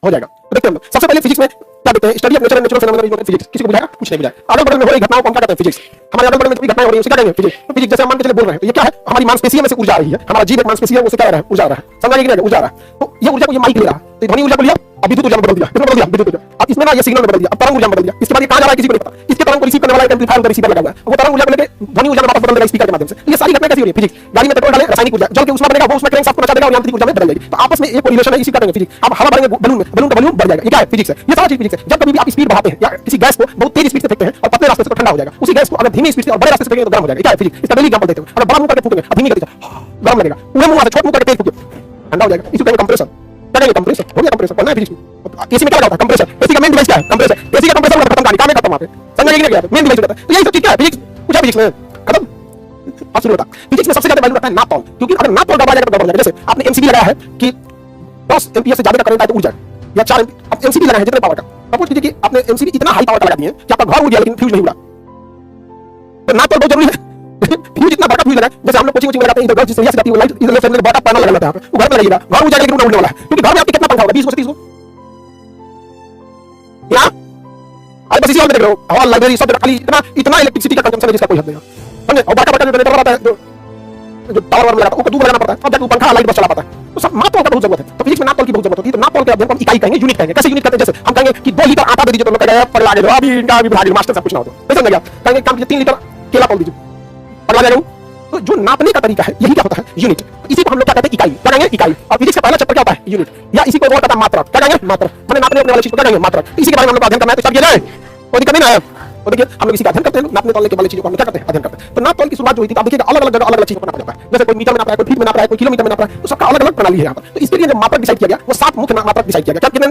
हो जाएगा। तो देखते हैं हम सबसे पहले फिजिक्स में क्या देखते हैं, study of nature and natural phenomena physics. किसी को बुझाएगा? कुछ नहीं बुझाएगा। अगल बगल में हो रही घटनाओं को हम क्या कहते हैं? फिजिक्स। हमारे अगल बगल में जो भी घटनाएं हो रही है उसे क्या कहेंगे? फिजिक्स। तो फिजिक्स जैसे हम मान के चले बोल रहे हैं तो ये क्या है? हमारी मांसपेशियों में से ऊर्जा आ रही है, हमारा जीव एक मांसपेशी है, वो से क्या आ रहा है? ऊर्जा आ रहा है। समझा कि नहीं? ऊर्जा आ रहा है। तो ये ऊर्जा को ये माइक ले रहा है, तो ध्वनि ऊर्जा को लिया, अब विद्युत ऊर्जा में बदल दिया। किसमें बदल दिया? विद्युत ऊर्जा। अब इसमें ना ये सिग्नल में बदल दिया, अब तरंग ऊर्जा में बदल दिया। इसके बाद ये कहां जा रहा है किसी को नहीं पता। इसके तरंग को रिसीव करने वाला एक एम्पलीफायर उधर रिसीवर लगा हुआ है, वो तरंग ऊर्जा को लेके ध्वनि ऊर्जा में वापस बदल देगा स्पीकर के माध्यम से। ये सारी घटनाएं कैसी हो रही है? फिजिक्स। गाड़ी में पेट्रोल डाले, रासायनिक ऊर्जा, जल के ऊष्मा बनेगा, वो उसमें क्रैंक शाफ्ट को नचा देगा और यांत्रिक ऊर्जा में बदल जाएगी। तो आपस में एक कोरिलेशन है, इसी का करेंगे फिजिक्स। अब हवा भरेंगे बलून में, बलून का वॉल्यूम बढ़ जाएगा। ये क्या है? फिजिक्स है। ये सारा चीज फिजिक्स है। जब कभी भी आप स्पीड बढ़ाते हैं या किसी गैस को बहुत तेज स्पीड से फेंकते हैं और पतले रास्ते से तो ठंडा हो जाएगा, उसी गैस को अगर धीमी स्पीड से और बड़े रास्ते से फेंकेंगे तो गर्म हो जाएगा। क्या है? फिजिक्स। इसका डेली एग्जांपल देते हैं। अगर बड़ा मुंह करके फूकेंगे, धीमी गति से गर्म लगेगा, पूरे मुंह से छोटे मुंह करके तेज फूकेंगे, ठंडा हो जाएगा। इसी को कहेंगे कंप्रेसर। क्या कहेंगे? कंप्रेसर। हो गया कंप्रेसर। पढ़ना है फिजिक्स में। एसी में क्या होता है? कंप्रेसर। एसी का मेन डिवाइस क्या है? कंप्रेसर। एसी का कंप्रेसर खत्म कहानी, काम है खत्म। वहां पे समझ गए कि मेन डिवाइस होता है। तो यही सब चीज क्या है? फिजिक्स। पूछा फिजिक्स में खत्म। अब शुरू होता है। फिजिक्स में सबसे ज्यादा वैल्यू रखता है नापतोल, क्योंकि अगर नापतोल गड़बड़ा जाएगा तो गड़बड़ हो जाएगा। जैसे आपने एमसीबी लगाया है कि 10 एम्पीयर से ज्यादा का करंट आए तो उड़ जाए, या 4 एम्पीयर। अब एमसीबी लगाया है जितने पावर का, सपोज कीजिए कि आपने एमसीबी इतना हाई पावर का लगा दिए कि आपका घर उड़ गया लेकिन फ्यूज नहीं उड़ा, तो नापतोल बहुत जरूरी है। फ्यूज इतना बड़ा फ्यूज लगा, जैसे हम लोग कोचिंग लगाते हैं, इधर घर जिससे यह आती है लाइट, इधर लेफ्ट साइड में बड़ा पैनल लगा रहता है, वो घर में लगेगा, घर उड़ जाएगा लेकिन उड़ने वाला है, क्योंकि घर में आपके कितना पंखा होगा? 20 को से 30 को। या अरे बस इसी हाल में देख रहे हो, हॉल लाइब्रेरी सब खाली इतना इलेक्ट्रिसिटी का कंजम्पशन है जिसका कोई हद नहीं है। समझे? और बड़ा बड़ा जनरेटर आता है जो टावर में लगाता है, उसको दूर लगाना पड़ता है, अब जाके पंखा लाइट बस चला पाता है। तो सब नापतोल का बहुत जरूरत है। तो फिजिक्स में नापतोल की बहुत जरूरत होती है। तो नापतोल के अध्ययन को हम इकाई कहेंगे, यूनिट कहेंगे। कैसे यूनिट कहते हैं? जैसे हम कहेंगे कि 2 लीटर आटा दे दीजिए तो लोग कहेंगे पगला गए, अभी इनका अभी भाग मास्टर से पूछना हो तो कैसे समझ गया? कहेंगे काम कीजिए 3 लीटर केला तोल दीजिए, पगला जाएगा। तो जो नापने का तरीका है यही क्या होता है? यूनिट। इसी को हम लोग क्या कहते हैं? इकाई। क्या कहेंगे? इकाई। और फिजिक्स का पहला चैप्टर क्या होता है? यूनिट। या इसी को और कहता है मात्रक। क्या कहेंगे? मात्रक। मैंने नापने वाली चीज को क्या कहेंगे? मात्रक। इसी के बारे में हम लोग अध्ययन करना है, तो सब ये जाए कोई दिक्कत नहीं है। तो देखिए हम लोग इसी का अध्ययन करते हैं, नापने तोलने के वाली चीजों को हम क्या करते हैं? अध्ययन करते हैं। तो नापतोल की शुरुआत जो हुई थी, आप देखिएगा अलग अलग जगह अलग अलग चीजों को नापा जाता है। जैसे कोई मीटर में नाप रहा है, कोई फीट में नाप रहा है, कोई किलोमीटर में नाप रहा है, तो सबका अलग अलग प्रणाली है यहाँ पर। तो इसके लिए जो मात्रक डिसाइड किया गया वो 7 मुख्य मात्रक डिसाइड किया गया। क्या